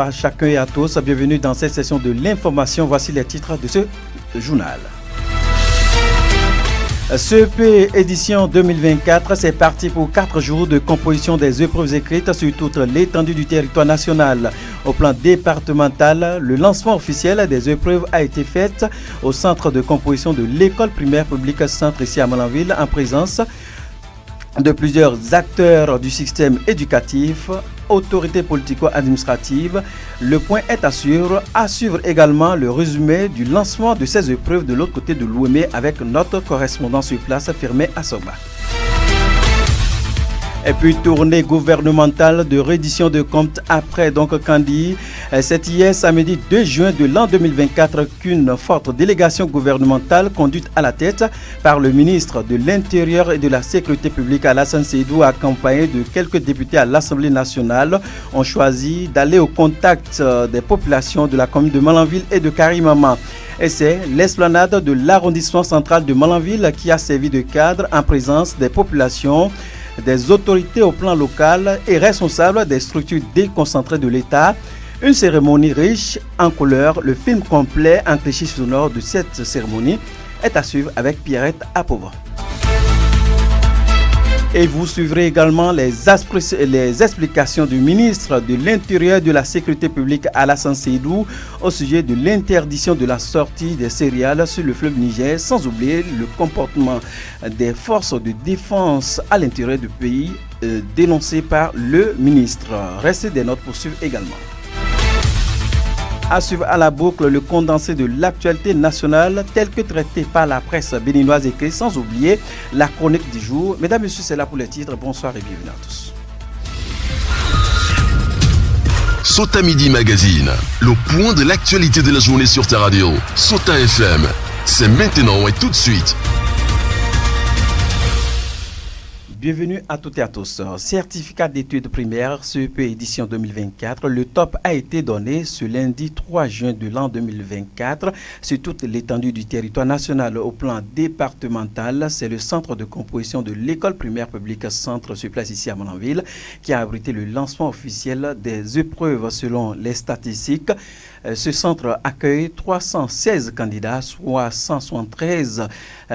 À chacun et à tous, bienvenue dans cette session de l'information. Voici les titres de ce journal. CEP édition 2024, c'est parti pour 4 jours de composition des épreuves écrites sur toute l'étendue du territoire national. Au plan départemental, le lancement officiel des épreuves a été fait au centre de composition de l'école primaire publique centre ici à Malanville en présence de plusieurs acteurs du système éducatif, autorités politico-administratives. Le point est à suivre également le résumé du lancement de ces épreuves de l'autre côté de l'Ouémé avec notre correspondant sur place, Firmé Assoba. Et puis tournée gouvernementale de reddition de comptes après Kandi. C'est hier samedi 2 juin de l'an 2024 qu'une forte délégation gouvernementale conduite à la tête par le ministre de l'Intérieur et de la Sécurité publique Alassane Seydou, accompagné de quelques députés à l'Assemblée nationale, ont choisi d'aller au contact des populations de la commune de Malanville et de Karimama. Et c'est l'esplanade de l'arrondissement central de Malanville qui a servi de cadre en présence des populations, des autorités au plan local et responsables des structures déconcentrées de l'État. Une cérémonie riche en couleurs. Le film complet en cliché sonore de cette cérémonie est à suivre avec Pierrette Apova. Et vous suivrez également les explications du ministre de l'Intérieur et de la Sécurité publique Alassane Seydou au sujet de l'interdiction de la sortie des céréales sur le fleuve Niger, sans oublier le comportement des forces de défense à l'intérieur du pays dénoncé par le ministre. Restez des notes pour suivre également. À suivre à la boucle le condensé de l'actualité nationale tel que traité par la presse béninoise écrite, sans oublier la chronique du jour. Mesdames et messieurs, c'est là pour les titres. Bonsoir et bienvenue à tous. Sota Midi Magazine, le point de l'actualité de la journée sur ta radio. Sota FM, c'est maintenant et tout de suite. Bienvenue à toutes et à tous. Certificat d'études primaires CEP édition 2024. Le top a été donné ce lundi 3 juin de l'an 2024 sur toute l'étendue du territoire national. Au plan départemental, c'est le centre de composition de l'école primaire publique centre sur place ici à Malanville qui a abrité le lancement officiel des épreuves selon les statistiques. Ce centre accueille 316 candidats, soit 173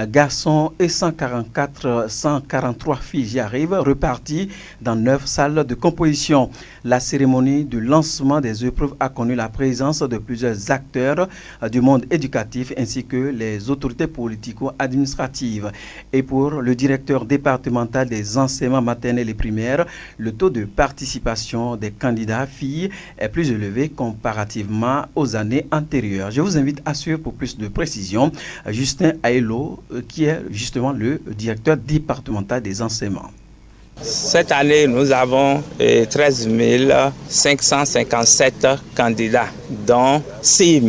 garçons et 143 filles. J'y arrive, repartis dans 9 salles de composition. La cérémonie de lancement des épreuves a connu la présence de plusieurs acteurs du monde éducatif ainsi que les autorités politico-administratives. Et pour le directeur départemental des enseignements maternels et primaires, le taux de participation des candidats filles est plus élevé comparativement aux années antérieures. Je vous invite à suivre pour plus de précisions Justin Aelo, qui est justement le directeur départemental des enseignements. Cette année, nous avons 13 557 candidats, dont 6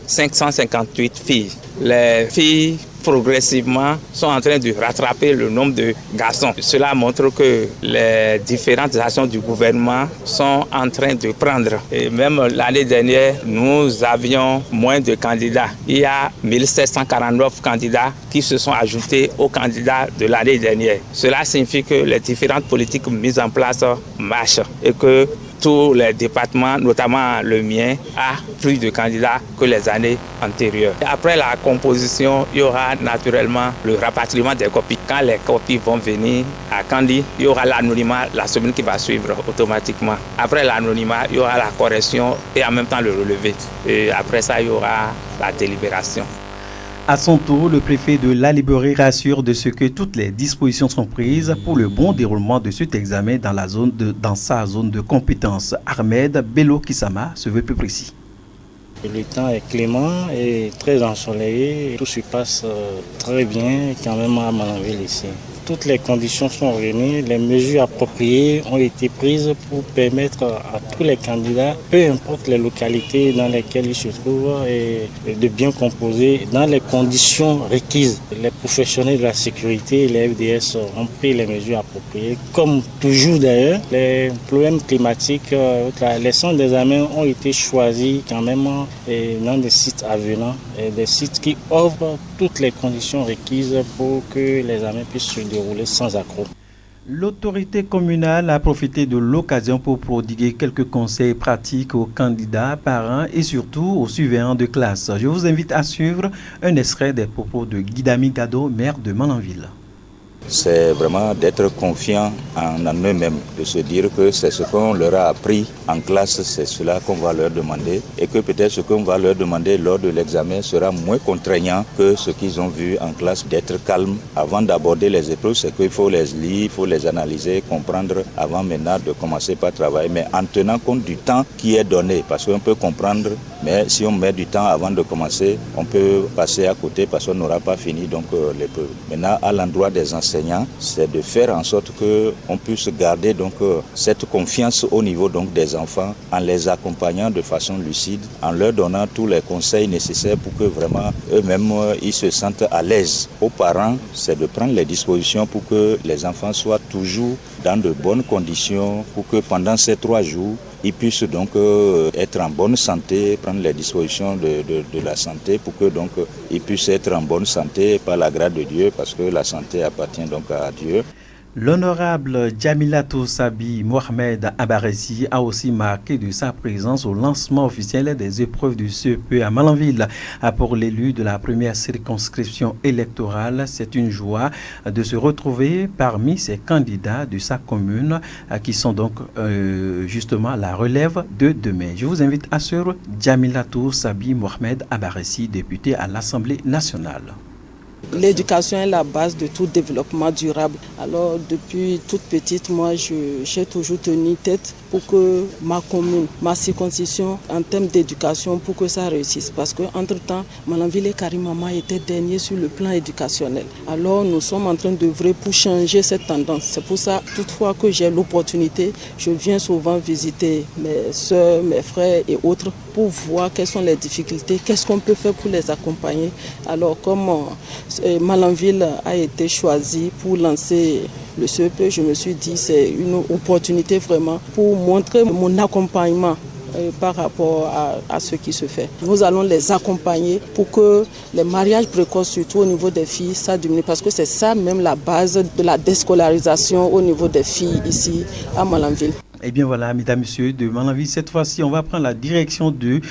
558 filles. Les filles progressivement sont en train de rattraper le nombre de garçons. Cela montre que les différentes actions du gouvernement sont en train de prendre. Et même l'année dernière, nous avions moins de candidats. Il y a 1749 candidats qui se sont ajoutés aux candidats de l'année dernière. Cela signifie que les différentes politiques mises en place marchent et que tous les départements, notamment le mien, a plus de candidats que les années antérieures. Après la composition, il y aura naturellement le rapatriement des copies. Quand les copies vont venir à Kandi, il y aura l'anonymat la semaine qui va suivre automatiquement. Après l'anonymat, il y aura la correction et en même temps le relevé. Et après ça, il y aura la délibération. À son tour, le préfet de la Libérée rassure de ce que toutes les dispositions sont prises pour le bon déroulement de cet examen dans sa zone de compétence. Ahmed Bello Kissama se veut plus précis. Le temps est clément et très ensoleillé. Tout se passe très bien quand même à Malanville ici. Toutes les conditions sont réunies, les mesures appropriées ont été prises pour permettre à tous les candidats, peu importe les localités dans lesquelles ils se trouvent, de bien composer dans les conditions requises. Les professionnels de la sécurité et les FDS ont pris les mesures appropriées. Comme toujours d'ailleurs, les problèmes climatiques, les centres d'examen ont été choisis quand même dans des sites avenants, des sites qui offrent toutes les conditions requises pour que les examens puissent se dérouler sans accroc. L'autorité communale a profité de l'occasion pour prodiguer quelques conseils pratiques aux candidats, parents et surtout aux surveillants de classe. Je vous invite à suivre un extrait des propos de Guidami Gado, maire de Malanville. C'est vraiment d'être confiant en eux-mêmes, de se dire que c'est ce qu'on leur a appris en classe, c'est cela qu'on va leur demander et que peut-être ce qu'on va leur demander lors de l'examen sera moins contraignant que ce qu'ils ont vu en classe, d'être calme avant d'aborder les épreuves. C'est qu'il faut les lire, il faut les analyser, comprendre avant maintenant de commencer par travailler, mais en tenant compte du temps qui est donné, parce qu'on peut comprendre, mais si on met du temps avant de commencer, on peut passer à côté parce qu'on n'aura pas fini donc l'épreuve. Maintenant, à l'endroit des enseignants, c'est de faire en sorte qu'on puisse garder donc cette confiance au niveau donc des enfants en les accompagnant de façon lucide, en leur donnant tous les conseils nécessaires pour que vraiment eux-mêmes ils se sentent à l'aise. Aux parents, c'est de prendre les dispositions pour que les enfants soient toujours dans de bonnes conditions, pour que pendant ces 3 jours, ils puissent donc être en bonne santé, prendre les dispositions de la santé pour que donc ils puissent être en bonne santé par la grâce de Dieu, parce que la santé appartient donc à Dieu. L'honorable Djamilatou Sabi Mohamed Abaressi a aussi marqué de sa présence au lancement officiel des épreuves du CEP à Malanville. Pour l'élu de la première circonscription électorale, c'est une joie de se retrouver parmi ces candidats de sa commune qui sont donc justement la relève de demain. Je vous invite à suivre Djamilatou Sabi Mohamed Abaressi, député à l'Assemblée nationale. L'éducation est la base de tout développement durable. Alors depuis toute petite, moi j'ai toujours tenu tête pour que ma commune, ma circonscription en termes d'éducation, pour que ça réussisse. Parce qu'entre-temps, Malanville et Karimama étaient derniers sur le plan éducationnel. Alors nous sommes en train d'œuvrer pour changer cette tendance. C'est pour ça, toutefois que j'ai l'opportunité, je viens souvent visiter mes soeurs, mes frères et autres pour voir quelles sont les difficultés, qu'est-ce qu'on peut faire pour les accompagner. Alors comme Malanville a été choisi pour lancer le CEP, je me suis dit c'est une opportunité vraiment pour montrer mon accompagnement par rapport à ce qui se fait. Nous allons les accompagner pour que les mariages précoces, surtout au niveau des filles, ça diminue, parce que c'est ça même la base de la déscolarisation au niveau des filles ici à Malanville. Eh bien voilà, mesdames, messieurs, de Malanville, cette fois-ci, on va prendre la direction du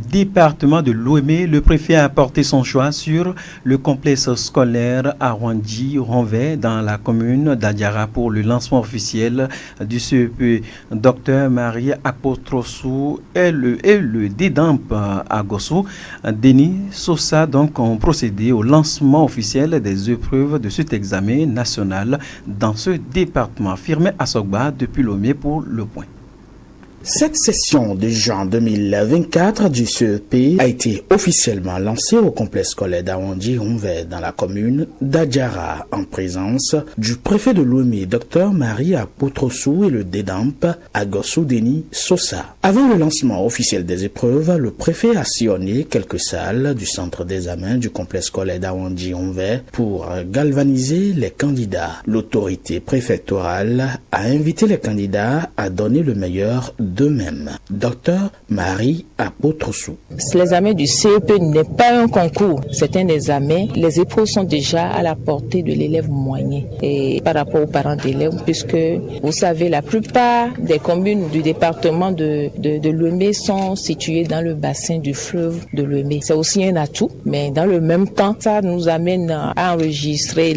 département de Lomé. Le préfet a apporté son choix sur le complexe scolaire à Rwandi-Ronvet dans la commune d'Adiara pour le lancement officiel du CEP. Dr Marie Apotrosou et le DEDAMP à Gossou, Denis Sosa, donc, ont procédé au lancement officiel des épreuves de cet examen national dans ce département. Firmé à Sogba depuis Lomé pour Le Point. Cette session de juin 2024 du CEP a été officiellement lancée au complexe scolaire d'Arwandi-Ronvet dans la commune d'Adjara en présence du préfet de Lomé, Dr Marie Apotrosou, et le DEDAMP Agossou Denis Sosa. Avant le lancement officiel des épreuves, le préfet a sillonné quelques salles du centre d'examen du complexe scolaire d'Arwandi-Ronvet pour galvaniser les candidats. L'autorité préfectorale a invité les candidats à donner le meilleur d'eux-mêmes. Docteur Marie Apotrosou. L'examen du CEP n'est pas un concours, c'est un examen. Les épreuves sont déjà à la portée de l'élève moyen et par rapport aux parents d'élèves, puisque vous savez, la plupart des communes du département de Lomé sont situées dans le bassin du fleuve de Lomé. C'est aussi un atout, mais dans le même temps, ça nous amène à enregistrer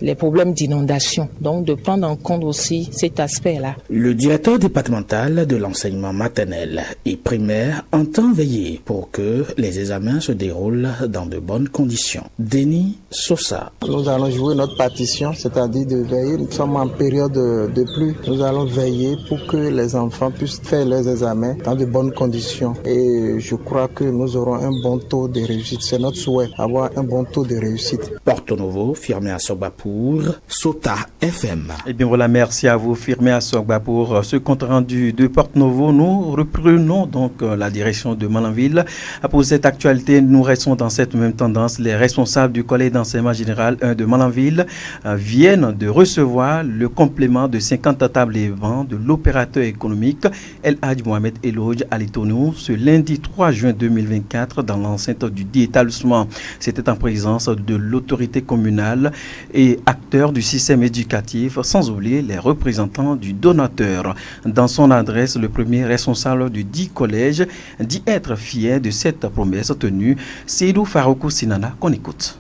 les problèmes d'inondation. Donc de prendre en compte aussi cet aspect-là. Le directeur départemental de l'enseignement maternel et primaire entend veiller pour que les examens se déroulent dans de bonnes conditions. Denis Sosa. Nous allons jouer notre partition, c'est-à-dire de veiller. Nous sommes en période de pluie. Nous allons veiller pour que les enfants puissent faire leurs examens dans de bonnes conditions. Et je crois que nous aurons un bon taux de réussite. C'est notre souhait, avoir un bon taux de réussite. Porto Novo, Firmé à Sogba pour Sota FM. Eh bien voilà, merci à vous, Firmé à Sogba, pour ce compte rendu de Porte Novo. Nous reprenons donc la direction de Malanville. Pour cette actualité, nous restons dans cette même tendance. Les responsables du collège d'enseignement général 1 de Malanville viennent de recevoir le complément de 50 tables et bancs de l'opérateur économique El Hadj Mohamed Elodj Alitonou ce lundi 3 juin 2024 dans l'enceinte du dit établissement. C'était en présence de l'autorité communale et acteurs du système éducatif, sans oublier les représentants du donateur. Dans son adresse, le premier responsable du dit collège dit être fier de cette promesse tenue. Seydou Faroukou Sinana, qu'on écoute.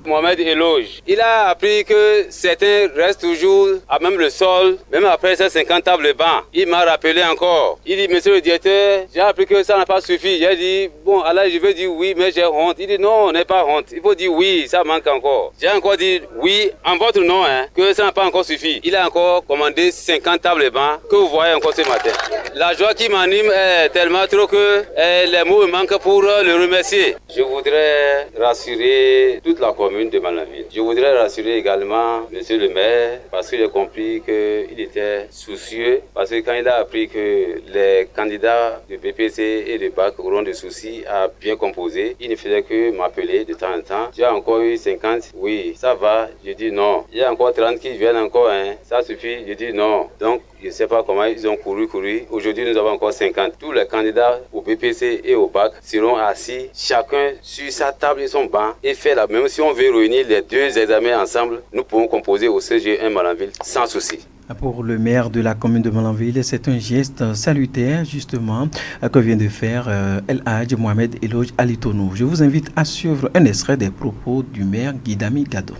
Mohamed Elodj, il a appris que certains restent toujours à même le sol, même après ces 50 tables bancs. Il m'a rappelé encore. Il dit, monsieur le directeur, j'ai appris que ça n'a pas suffi. J'ai dit, bon, alors je veux dire oui, mais j'ai honte. Il dit, non, on n'est pas honte. Il faut dire oui, ça manque encore. J'ai encore dit oui, en votre nom, que ça n'a pas encore suffi. Il a encore commandé 50 tables bancs que vous voyez encore ce matin. La joie qui m'anime est tellement trop que les mots me manquent pour le remercier. Je voudrais rassurer toute la commune de Malanville. Je voudrais rassurer également monsieur le maire parce que j'ai compris qu'il était soucieux parce que quand il a appris que les candidats de BPC et de BAC auront des soucis à bien composer, il ne faisait que m'appeler de temps en temps. Tu as encore eu 50? Oui, ça va. Je dis non. Il y a encore 30 qui viennent encore, ça suffit. Je dis non. Donc, je ne sais pas comment ils ont couru. Aujourd'hui, nous avons encore 50. Tous les candidats au BPC et au BAC seront assis, chacun sur sa table et son banc, et faire la même. Si on veut réunir les deux examens ensemble, nous pouvons composer au CG1 Malanville sans souci. Pour le maire de la commune de Malanville, c'est un geste salutaire, justement, que vient de faire El Hadj Mohamed Elodj Alitonou. Je vous invite à suivre un extrait des propos du maire Guidami Gado.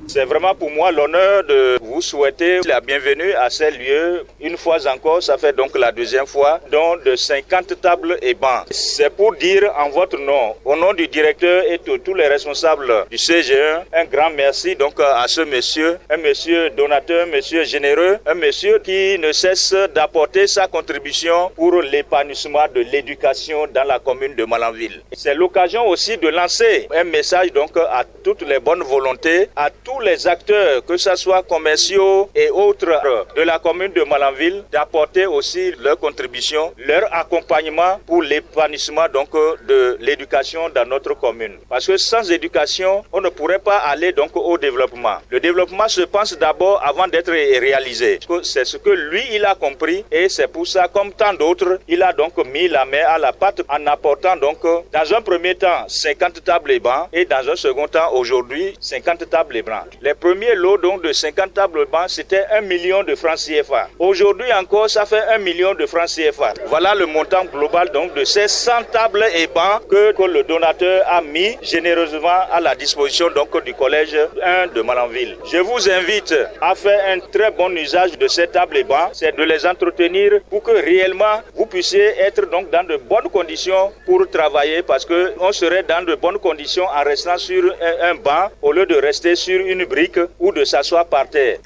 C'est vraiment pour moi l'honneur de vous souhaiter la bienvenue à ces lieux. Une fois encore, ça fait donc la deuxième fois, donc de 50 tables et bancs. C'est pour dire en votre nom, au nom du directeur et de tous les responsables du CG1, un grand merci donc à ce monsieur, un monsieur donateur, un monsieur généreux, un monsieur qui ne cesse d'apporter sa contribution pour l'épanouissement de l'éducation dans la commune de Malanville. C'est l'occasion aussi de lancer un message donc à toutes les bonnes volontés, à tous les acteurs, que ce soit commerciaux et autres de la commune de Malanville, d'apporter aussi leur contribution, leur accompagnement pour l'épanouissement donc de l'éducation dans notre commune. Parce que sans éducation, on ne pourrait pas aller donc au développement. Le développement se pense d'abord avant d'être réalisé. C'est ce que lui, il a compris et c'est pour ça, comme tant d'autres, il a donc mis la main à la pâte en apportant donc dans un premier temps 50 tables et bancs et dans un second temps aujourd'hui 50 tables et bancs. Les premiers lots donc de 50 tables bancs, c'était 1 million de francs CFA. Aujourd'hui encore, ça fait 1 million de francs CFA. Voilà le montant global donc de ces 100 tables et bancs que le donateur a mis généreusement à la disposition donc du collège 1 de Malanville. Je vous invite à faire un très bon usage de ces tables et bancs, c'est de les entretenir pour que réellement vous puissiez être donc dans de bonnes conditions pour travailler parce que on serait dans de bonnes conditions en restant sur un banc au lieu de rester sur une brique ou de s'asseoir par terre.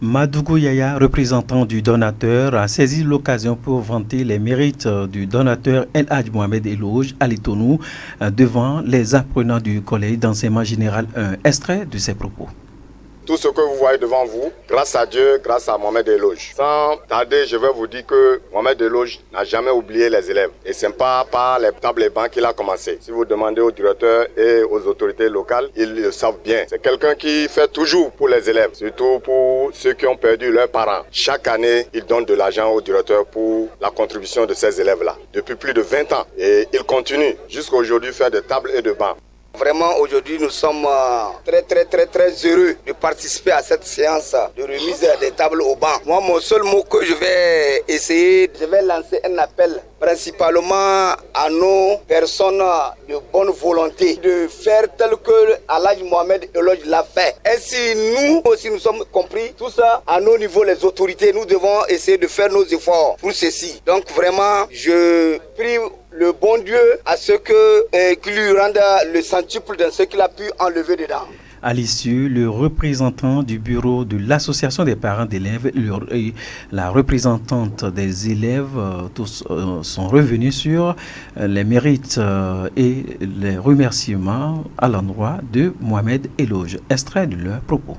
Madougou Yaya, représentant du donateur, a saisi l'occasion pour vanter les mérites du donateur El Hadj Mohamed Elodj Alitonou devant les apprenants du collège d'enseignement général 1. Extrait de ses propos. Tout ce que vous voyez devant vous, grâce à Dieu, grâce à Mohamed Elodj. Sans tarder, je vais vous dire que Mohamed Elodj n'a jamais oublié les élèves. Et ce n'est pas par les tables et bancs qu'il a commencé. Si vous demandez au directeur et aux autorités locales, ils le savent bien. C'est quelqu'un qui fait toujours pour les élèves, surtout pour ceux qui ont perdu leurs parents. Chaque année, il donne de l'argent au directeur pour la contribution de ces élèves-là. Depuis plus de 20 ans. Et il continue jusqu'à aujourd'hui faire des tables et de bancs. Vraiment, aujourd'hui, nous sommes très heureux de participer à cette séance de remise des tables au banc. Moi, mon seul mot que je vais essayer, je vais lancer un appel principalement à nos personnes de bonne volonté de faire tel que El Hadj Mohamed Elodj l'a fait. Ainsi, nous aussi, nous sommes compris. Tout ça, à nos niveaux, les autorités, nous devons essayer de faire nos efforts pour ceci. Donc, vraiment, je prie le bon Dieu à ce qu'il lui rende le centuple de ce qu'il a pu enlever dedans. À l'issue, le représentant du bureau de l'association des parents d'élèves et la représentante des élèves, tous sont revenus sur les mérites et les remerciements à l'endroit de Mohamed Elodj. Extrait de leurs propos.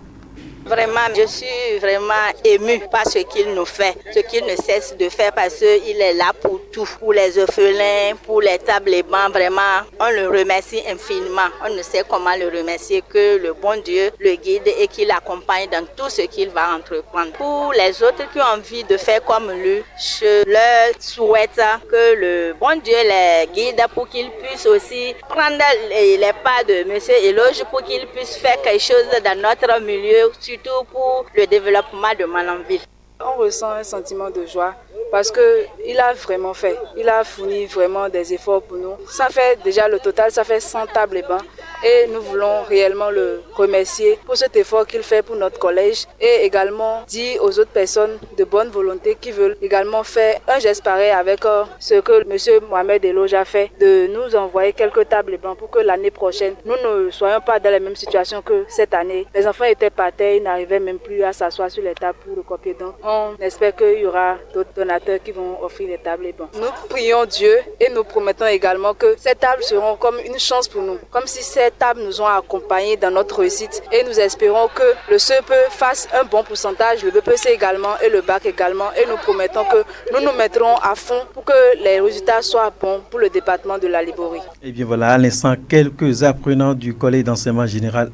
Vraiment, je suis vraiment émue par ce qu'il nous fait, ce qu'il ne cesse de faire parce qu'il est là pour tout, pour les orphelins, pour les tables et bancs. Vraiment, on le remercie infiniment. On ne sait comment le remercier que le bon Dieu le guide et qu'il l'accompagne dans tout ce qu'il va entreprendre. Pour les autres qui ont envie de faire comme lui, je leur souhaite que le bon Dieu les guide pour qu'ils puissent aussi prendre les pas de M. Eloge pour qu'ils puissent faire quelque chose dans notre milieu, surtout pour le développement de Malanville. On ressent un sentiment de joie parce qu'il a vraiment fait. Il a fourni vraiment des efforts pour nous. Ça fait déjà le total, ça fait 100 tables et bancs. Et nous voulons réellement le remercier pour cet effort qu'il fait pour notre collège et également dire aux autres personnes de bonne volonté qui veulent également faire un geste pareil avec ce que M. Mohamed Eloge a fait, de nous envoyer quelques tables et bancs pour que l'année prochaine, nous ne soyons pas dans la même situation que cette année. Les enfants étaient par terre, ils n'arrivaient même plus à s'asseoir sur les tables pour le copier. Donc, on espère qu'il y aura d'autres donateurs qui vont offrir des tables et bancs. Nous prions Dieu et nous promettons également que ces tables seront comme une chance pour nous, comme si ces tables nous ont accompagnés dans notre réussite et nous espérons que le CEPE fasse un bon pourcentage, le BPC également et le BAC également, et nous promettons que nous nous mettrons à fond pour que les résultats soient bons pour le département de la Liborie. Et bien voilà, à l'instant, quelques apprenants du collège d'enseignement général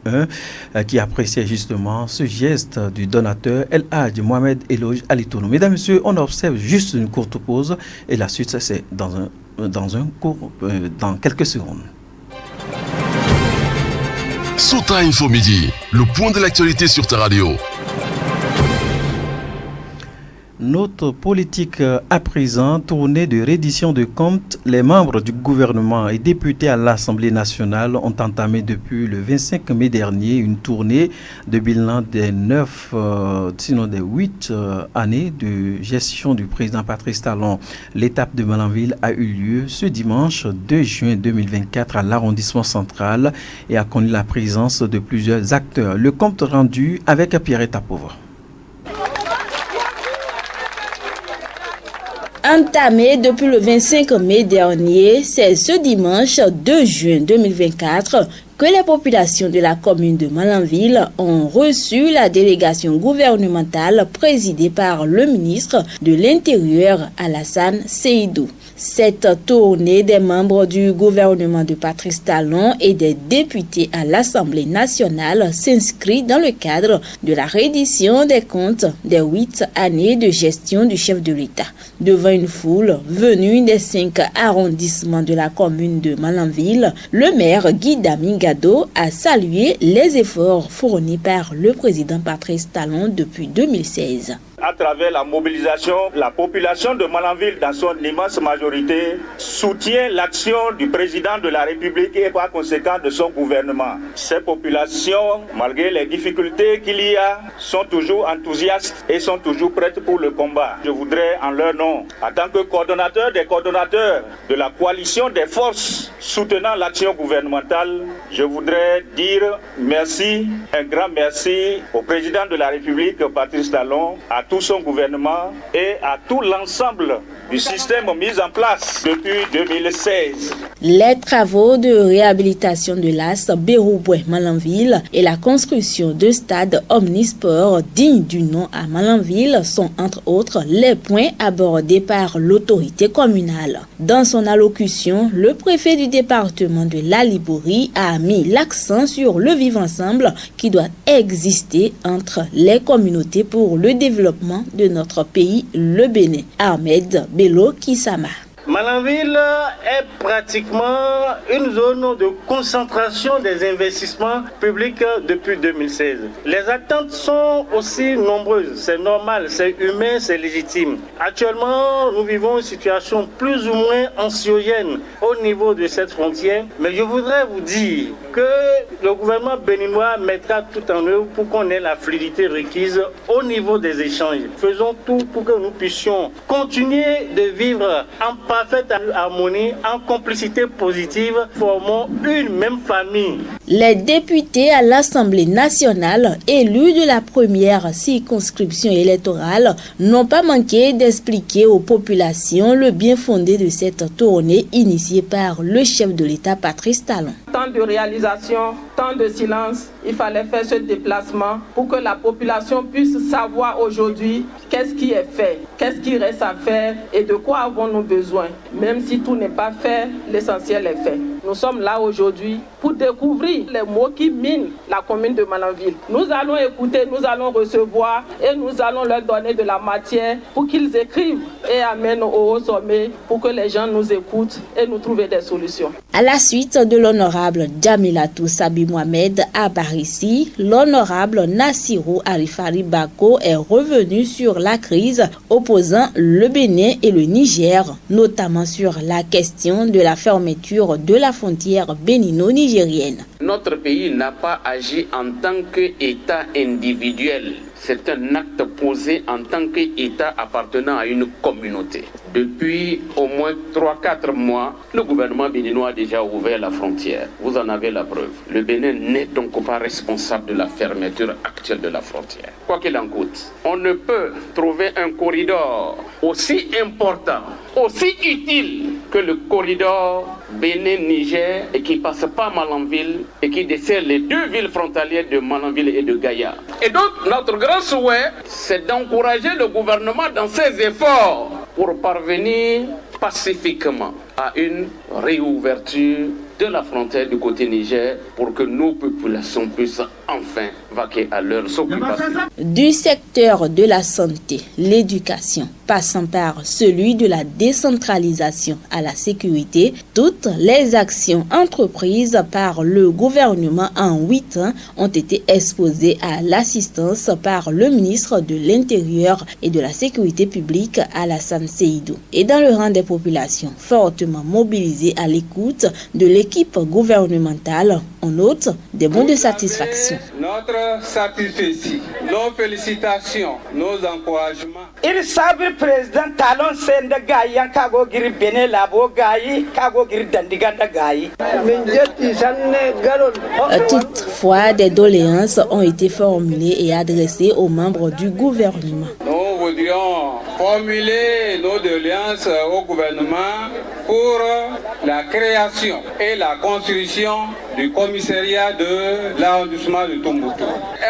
1 qui appréciaient justement ce geste du donateur El Hadj Mohamed Eloge Alitounou. Mesdames et messieurs, on observe juste une courte pause et la suite c'est dans quelques secondes. Sota Info Midi, le point de l'actualité sur ta radio. Notre politique à présent, tournée de reddition de comptes, les membres du gouvernement et députés à l'Assemblée nationale ont entamé depuis le 25 mai dernier une tournée de bilan des 8 années de gestion du président Patrice Talon. L'étape de Malanville a eu lieu ce dimanche 2 juin 2024 à l'arrondissement central et a connu la présence de plusieurs acteurs. Le compte rendu avec Pierrette Pauvre. Entamé depuis le 25 mai dernier, c'est ce dimanche 2 juin 2024 que les populations de la commune de Malanville ont reçu la délégation gouvernementale présidée par le ministre de l'Intérieur Alassane Seydou. Cette tournée des membres du gouvernement de Patrice Talon et des députés à l'Assemblée nationale s'inscrit dans le cadre de la reddition des comptes des 8 années de gestion du chef de l'État. Devant une foule venue des 5 arrondissements de la commune de Malanville, le maire Guy Damingado a salué les efforts fournis par le président Patrice Talon depuis 2016. À travers la mobilisation, la population de Malanville, dans son immense majorité, soutient l'action du président de la République et par conséquent de son gouvernement. Ces populations, malgré les difficultés qu'il y a, sont toujours enthousiastes et sont toujours prêtes pour le combat. Je voudrais, en leur nom, en tant que coordonnateur des coordonnateurs de la coalition des forces soutenant l'action gouvernementale, je voudrais dire merci, un grand merci au président de la République, Patrice Talon, à tout son gouvernement et à tout l'ensemble du système mis en place depuis 2016. Les travaux de réhabilitation de l'AS Bérouboué Malanville et la construction de stade omnisport digne du nom à Malanville sont entre autres les points abordés par l'autorité communale. Dans son allocution, le préfet du département de la Liborie a mis l'accent sur le vivre ensemble qui doit exister entre les communautés pour le développement de notre pays, le Bénin. Ahmed Bello Kissama. Malanville est pratiquement une zone de concentration des investissements publics depuis 2016. Les attentes sont aussi nombreuses, c'est normal, c'est humain, c'est légitime. Actuellement, nous vivons une situation plus ou moins anxiogène au niveau de cette frontière, mais je voudrais vous dire que le gouvernement béninois mettra tout en œuvre pour qu'on ait la fluidité requise au niveau des échanges. Faisons tout pour que nous puissions continuer de vivre en parfaite harmonie, en complicité positive, formons une même famille. Les députés à l'Assemblée nationale, élus de la première circonscription électorale, n'ont pas manqué d'expliquer aux populations le bien fondé de cette tournée initiée par le chef de l'État Patrice Talon. Tant de réalisations, tant de silence, il fallait faire ce déplacement pour que la population puisse savoir aujourd'hui qu'est-ce qui est fait, qu'est-ce qui reste à faire et de quoi avons-nous besoin. Même si tout n'est pas fait, l'essentiel est fait. Nous sommes là aujourd'hui pour découvrir les mots qui minent la commune de Malanville. Nous allons écouter, nous allons recevoir et nous allons leur donner de la matière pour qu'ils écrivent et amènent au haut sommet pour que les gens nous écoutent et nous trouvent des solutions. À la suite de l'honorable Djamilatou Sabi Mohamed à Barissi, l'honorable Nassirou Arifari Bako est revenu sur la crise opposant le Bénin et le Niger, notamment sur la question de la fermeture de la frontière bénino-nigérienne. Notre pays n'a pas agi en tant qu'État individuel. C'est un acte posé en tant qu'État appartenant à une communauté. Depuis au moins 3-4 mois, le gouvernement béninois a déjà ouvert la frontière. Vous en avez la preuve. Le Bénin n'est donc pas responsable de la fermeture actuelle de la frontière. Quoi qu'il en coûte, on ne peut trouver un corridor aussi important, aussi utile que le corridor Bénin-Niger et qui passe par Malanville et qui dessert les deux villes frontalières de Malanville et de Gaïa. Et donc, notre grand souhait, c'est d'encourager le gouvernement dans ses efforts pour parvenir pacifiquement à une réouverture de la frontière du côté Niger pour que nos populations puissent enfin vaquer à leurs occupations. Du secteur de la santé, l'éducation, passant par celui de la décentralisation à la sécurité, toutes les actions entreprises par le gouvernement en 8 ans ont été exposées à l'assistance par le ministre de l'Intérieur et de la Sécurité publique, Alassane Seydou. Et dans le rang des populations fortement mobilisées à l'écoute de l'équipe gouvernementale, on note des bons de satisfaction. Notre satisfaction, nos félicitations, nos encouragements. Il savait président Talon Sende Gaï, Kago Giri Bene Labo Gaï, Kago Giri Dandiganda Gaï. Toutefois, des doléances ont été formulées et adressées aux membres du gouvernement. Nous voudrions formuler nos doléances au gouvernement pour la création et la construction du commissariat de l'arrondissement de Tombouctou.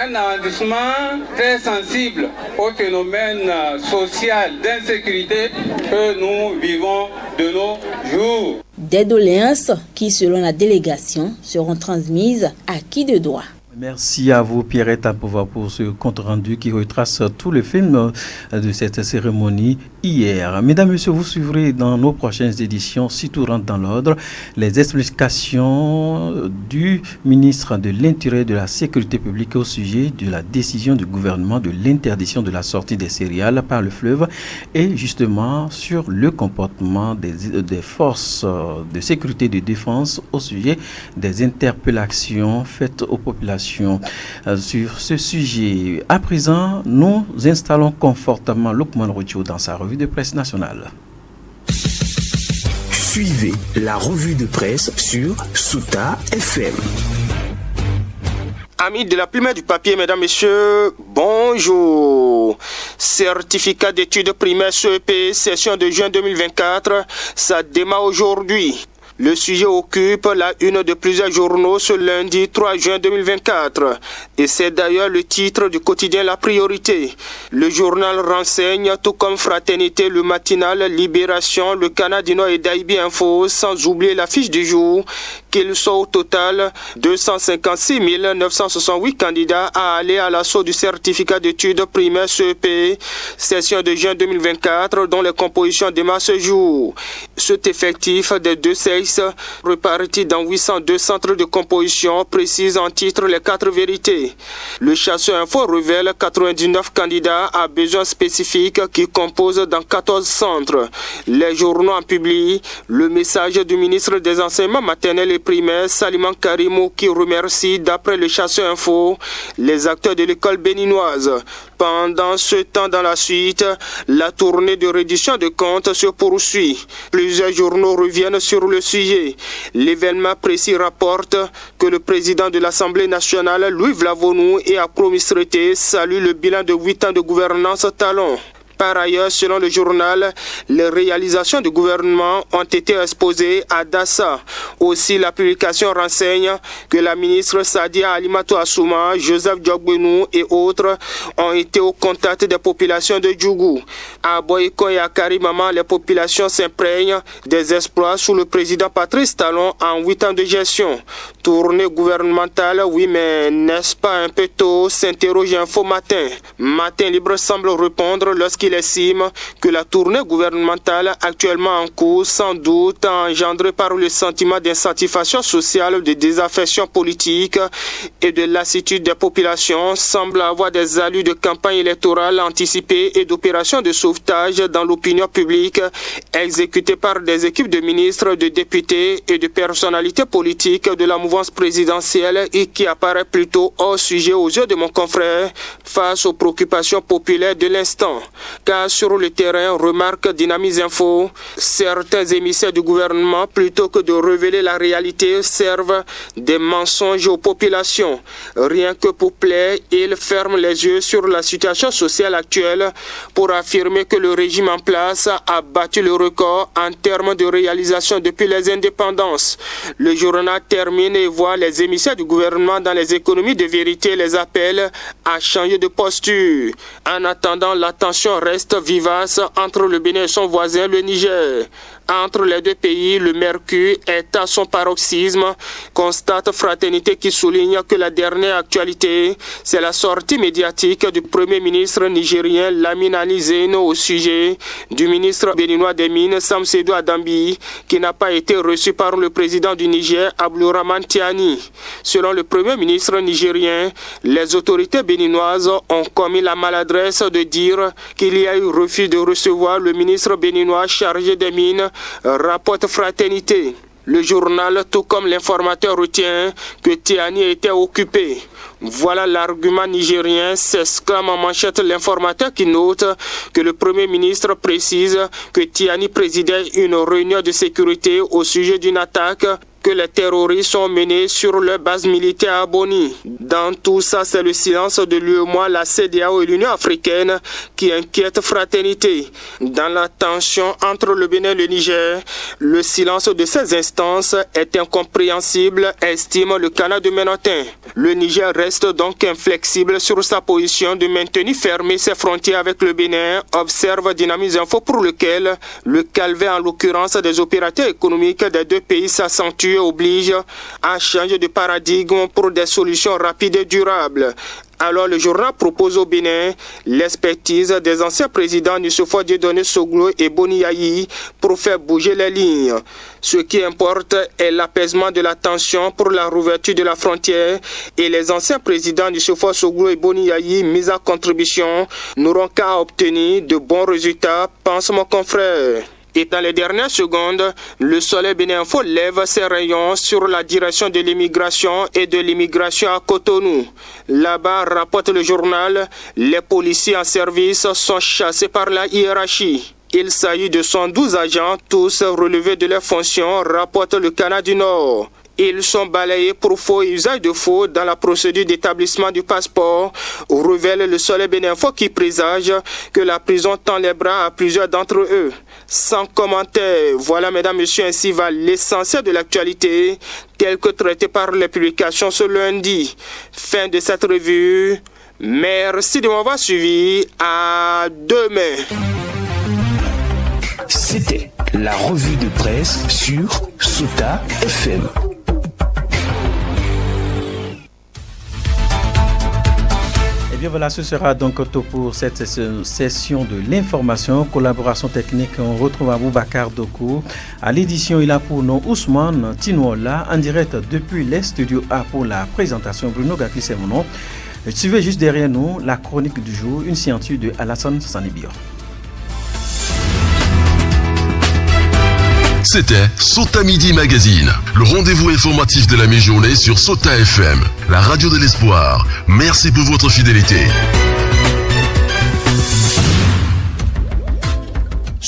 Un arrondissement très sensible au phénomène social d'insécurité que nous vivons de nos jours. Des doléances qui, selon la délégation, seront transmises à qui de droit. Merci à vous, Pierrette Apova, pour ce compte-rendu qui retrace tout le film de cette cérémonie hier. Mesdames et messieurs, vous suivrez dans nos prochaines éditions, si tout rentre dans l'ordre, les explications du ministre de l'Intérieur et de la Sécurité publique au sujet de la décision du gouvernement de l'interdiction de la sortie des céréales par le fleuve et justement sur le comportement des forces de sécurité et de défense au sujet des interpellations faites aux populations sur ce sujet. À présent, nous installons confortablement Lukman Rocho dans sa revue de presse nationale. Suivez la revue de presse sur Souta FM. Amis de la plume et du papier, mesdames, messieurs, bonjour. Certificat d'études primaires CEP, session de juin 2024, ça démarre aujourd'hui. Le sujet occupe la une de plusieurs journaux ce lundi 3 juin 2024 et c'est d'ailleurs le titre du quotidien La Priorité. Le journal renseigne, tout comme Fraternité, le matinal, Libération, le Canadino et Daibi Info, sans oublier la fiche du jour, qu'ils sont au total 256 968 candidats à aller à l'assaut du certificat d'études primaires CEP, session de juin 2024, dont les compositions démarrent ce jour. Cet effectif des deux sexes reparti dans 802 centres de composition, précise en titre les 4 vérités. Le Chasseur Info révèle 99 candidats à besoins spécifiques qui composent dans 14 centres. Les journaux en publient le message du ministre des Enseignements maternels et primaires, Saliman Karimou, qui remercie, d'après le Chasseur Info, les acteurs de l'école béninoise. Pendant ce temps, dans la suite, la tournée de reddition de comptes se poursuit. Plusieurs journaux reviennent sur le sujet. L'événement précis rapporte que le président de l'Assemblée nationale, Louis Vlavonou, et à Promistrete salue le bilan de 8 ans de gouvernance Talon. Par ailleurs, selon le journal, les réalisations du gouvernement ont été exposées à Dassa. Aussi, la publication renseigne que la ministre Sadia Alimatou Assouma, Joseph Diogbenou et autres ont été au contact des populations de Djougou. À Boyko et à Karimama, les populations s'imprègnent des exploits sous le président Patrice Talon en 8 ans de gestion. Tournée gouvernementale, oui, mais n'est-ce pas un peu tôt, s'interroge Info Matin. Matin Libre semble répondre lorsqu'il estime que la tournée gouvernementale actuellement en cours, sans doute engendrée par le sentiment d'insatisfaction sociale, de désaffection politique et de lassitude des populations, semble avoir des allures de campagne électorale anticipée et d'opérations de sauvetage dans l'opinion publique exécutées par des équipes de ministres, de députés et de personnalités politiques de la mouvance présidentielle et qui apparaît plutôt hors sujet aux yeux de mon confrère face aux préoccupations populaires de l'instant. Car sur le terrain, remarque Dynamis Info, certains émissaires du gouvernement, plutôt que de révéler la réalité, servent des mensonges aux populations. Rien que pour plaire, ils ferment les yeux sur la situation sociale actuelle pour affirmer que le régime en place a battu le record en termes de réalisation depuis les indépendances. Le journal termine et voit les émissaires du gouvernement dans les économies de vérité les appellent à changer de posture. En attendant, la tension reste vivace entre le Bénin et son voisin, le Niger. Entre les deux pays, le mercure est à son paroxysme, constate Fraternité qui souligne que la dernière actualité, c'est la sortie médiatique du Premier ministre nigérien Lamine Ali Zeino au sujet du ministre béninois des Mines Samsedou Adambi, qui n'a pas été reçu par le président du Niger, Abdourahmane Tiani. Selon le Premier ministre nigérien, les autorités béninoises ont commis la maladresse de dire qu'il y a eu refus de recevoir le ministre béninois chargé des Mines, rapporte Fraternité. Le journal, tout comme l'informateur, retient que Tiani était occupé. Voilà l'argument nigérien, s'exclame en manchette l'informateur qui note que le Premier ministre précise que Tiani présidait une réunion de sécurité au sujet d'une attaque que les terroristes ont menée sur leur base militaire à Boni. Dans tout ça, c'est le silence de l'UEMOA, la CEDEAO et l'Union africaine qui inquiète Fraternité. Dans la tension entre le Bénin et le Niger, le silence de ces instances est incompréhensible, estime le Canada de Ménotin. Le Niger reste donc inflexible sur sa position de maintenir fermées ses frontières avec le Bénin, observe Dynamis Info, pour lequel le calvaire, en l'occurrence des opérateurs économiques des deux pays, s'accentue oblige à changer de paradigme pour des solutions rapides et durables. Alors le journal propose au Bénin l'expertise des anciens présidents Nussoufou Dieudonné Soglo et Boni Yayi pour faire bouger les lignes. Ce qui importe est l'apaisement de la tension pour la rouverture de la frontière et les anciens présidents Nussoufou Soglo et Boni Yayi mis à contribution n'auront qu'à obtenir de bons résultats, pense mon confrère. Et dans les dernières secondes, le Soleil Bénin Info lève ses rayons sur la direction de l'immigration et de l'immigration à Cotonou. Là-bas, rapporte le journal, les policiers en service sont chassés par la hiérarchie. Il s'agit de 112 agents, tous relevés de leurs fonctions, rapporte le Canada du Nord. Ils sont balayés pour faux et usage de faux dans la procédure d'établissement du passeport, révèle le Soleil Bénin Info qui présage que la prison tend les bras à plusieurs d'entre eux. Sans commentaire, voilà mesdames, messieurs, ainsi va l'essentiel de l'actualité tel que traité par les publications ce lundi. Fin de cette revue. Merci de m'avoir suivi. À demain. C'était la revue de presse sur Sota FM. Et bien voilà, ce sera donc tout pour cette session de l'information. Collaboration technique, on retrouve Aboubacar Dokou. À l'édition, il a pour nous Ousmane Tinola, en direct depuis les studios A pour la présentation. Bruno Gakli, c'est mon nom. Suivez juste derrière nous la chronique du jour, une signature de Alassane Sanibio. C'était Sota Midi Magazine, le rendez-vous informatif de la mi-journée sur Sota FM, la radio de l'espoir. Merci pour votre fidélité.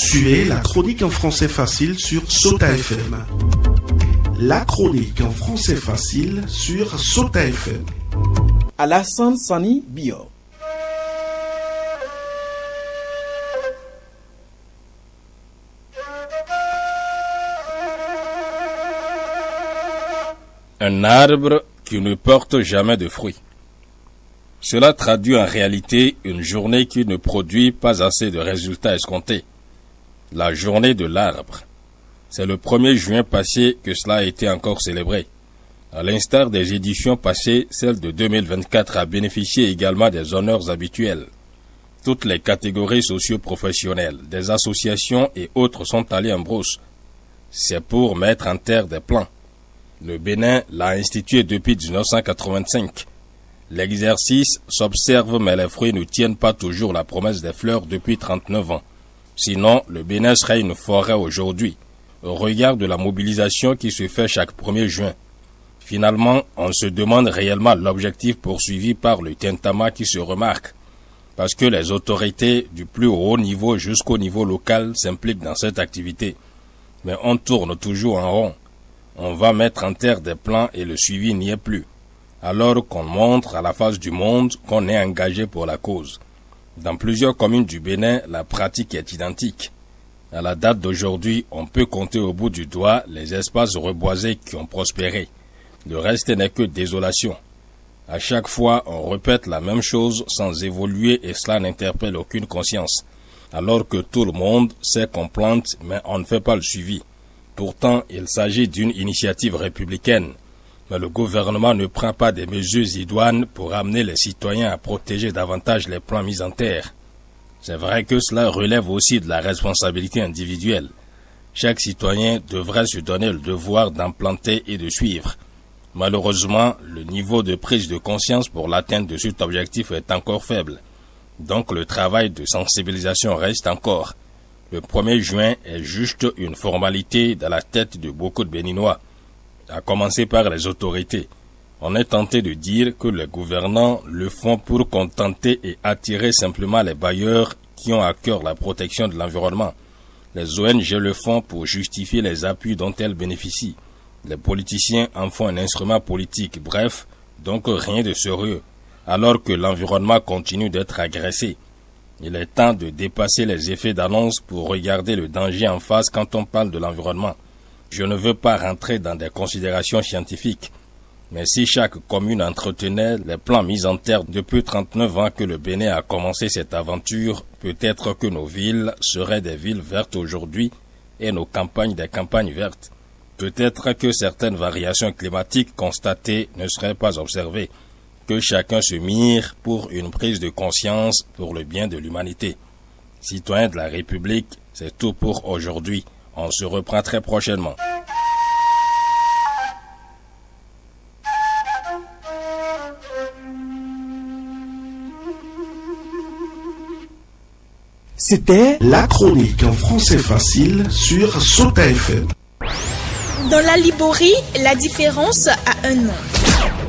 Suivez la chronique en français facile sur Sota FM. La chronique en français facile sur Sota FM. Alassane Sani Bio. Un arbre qui ne porte jamais de fruits. Cela traduit en réalité une journée qui ne produit pas assez de résultats escomptés. La journée de l'arbre. C'est le 1er juin passé que cela a été encore célébré. À l'instar des éditions passées, celle de 2024 a bénéficié également des honneurs habituels. Toutes les catégories socio-professionnelles, des associations et autres sont allées en brousse. C'est pour mettre en terre des plans. Le Bénin l'a institué depuis 1985. L'exercice s'observe mais les fruits ne tiennent pas toujours la promesse des fleurs depuis 39 ans. Sinon, le Bénin serait une forêt aujourd'hui, au regard de la mobilisation qui se fait chaque 1er juin. Finalement, on se demande réellement l'objectif poursuivi par le Tentama qui se remarque, parce que les autorités du plus haut niveau jusqu'au niveau local s'impliquent dans cette activité. Mais on tourne toujours en rond. On va mettre en terre des plans et le suivi n'y est plus, alors qu'on montre à la face du monde qu'on est engagé pour la cause. Dans plusieurs communes du Bénin, la pratique est identique. À la date d'aujourd'hui, on peut compter au bout du doigt les espaces reboisés qui ont prospéré. Le reste n'est que désolation. À chaque fois, on répète la même chose sans évoluer et cela n'interpelle aucune conscience. Alors que tout le monde sait qu'on plante, mais on ne fait pas le suivi. Pourtant, il s'agit d'une initiative républicaine. Mais le gouvernement ne prend pas des mesures idoines pour amener les citoyens à protéger davantage les plants mis en terre. C'est vrai que cela relève aussi de la responsabilité individuelle. Chaque citoyen devrait se donner le devoir d'en planter et de suivre. Malheureusement, le niveau de prise de conscience pour l'atteinte de cet objectif est encore faible. Donc le travail de sensibilisation reste encore. Le 1er juin est juste une formalité dans la tête de beaucoup de Béninois, à commencer par les autorités. On est tenté de dire que les gouvernants le font pour contenter et attirer simplement les bailleurs qui ont à cœur la protection de l'environnement. Les ONG le font pour justifier les appuis dont elles bénéficient. Les politiciens en font un instrument politique, bref, donc rien de sérieux, alors que l'environnement continue d'être agressé. Il est temps de dépasser les effets d'annonce pour regarder le danger en face quand on parle de l'environnement. Je ne veux pas rentrer dans des considérations scientifiques, mais si chaque commune entretenait les plans mis en terre depuis 39 ans que le Bénin a commencé cette aventure, peut-être que nos villes seraient des villes vertes aujourd'hui et nos campagnes des campagnes vertes. Peut-être que certaines variations climatiques constatées ne seraient pas observées. Que chacun se mire pour une prise de conscience pour le bien de l'humanité. Citoyens de la République, c'est tout pour aujourd'hui. On se reprend très prochainement. C'était la chronique en français facile sur Sota FM. Dans la Liborie, la différence a un nom.